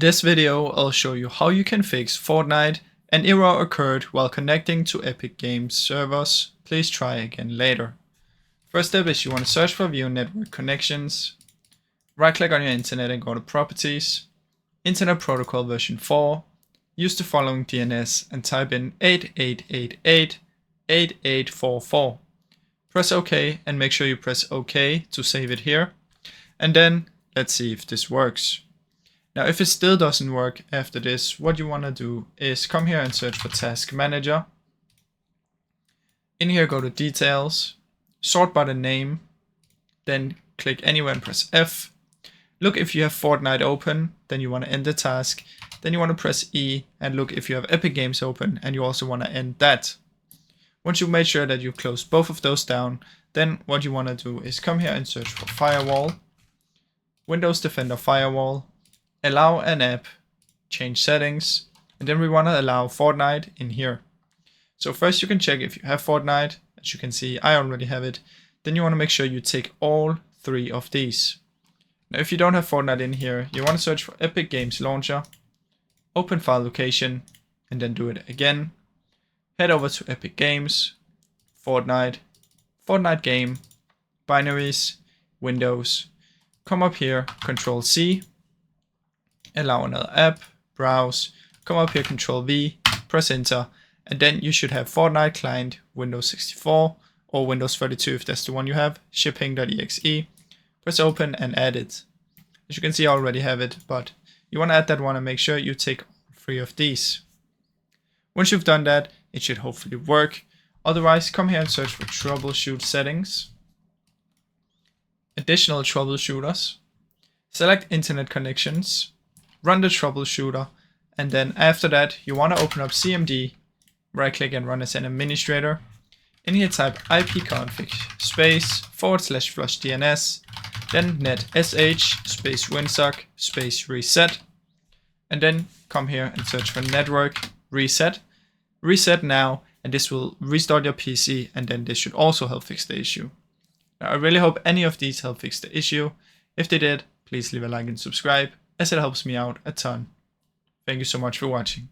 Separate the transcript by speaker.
Speaker 1: this video, I'll show you how you can fix Fortnite. An error occurred while connecting to Epic Games servers. Please try again later. First step is you want to search for View Network Connections. Right click on your internet and go to Properties. Internet Protocol version 4. Use the following DNS and type in 88888844. Press OK and make sure you press OK to save it here. And then let's see if this works. Now, if it still doesn't work after this, what you want to do is come here and search for Task Manager. In here, go to Details, sort by the name, then click anywhere and press F. Look if you have Fortnite open, then you want to end the task. Then you want to press E and look if you have Epic Games open and you also want to end that. Once you've made sure that you've closed both of those down, then what you want to do is come here and search for Firewall, Windows Defender Firewall, allow an app, change settings, and then we want to allow Fortnite in here. So first you can check if you have Fortnite. As you can see, I already have it. Then you want to make sure you tick all three of these. Now if you don't have Fortnite in here, you want to search for Epic Games Launcher, open file location, and then do it again. Head over to Epic Games, Fortnite, Fortnite game, binaries, Windows, come up here, Control C, allow another app, browse, come up here, Control V, press enter, and then you should have Fortnite client, Windows 64 or Windows 32 if that's the one you have, shipping.exe, press open and add it. As you can see, I already have it, but you want to add that one and make sure you tick all three of these. Once you've done that, it should hopefully work. Otherwise, come here and search for troubleshoot settings, additional troubleshooters, select internet connections, run the troubleshooter, and then after that you want to open up CMD, right click and run as an administrator. In here type ipconfig space /flush DNS, then net sh space winsock space reset, and then come here and search for network reset. Reset now, and this will restart your PC, and then this should also help fix the issue. Now I really hope any of these help fix the issue. If they did, please leave a like and subscribe, as it helps me out a ton. Thank you so much for watching.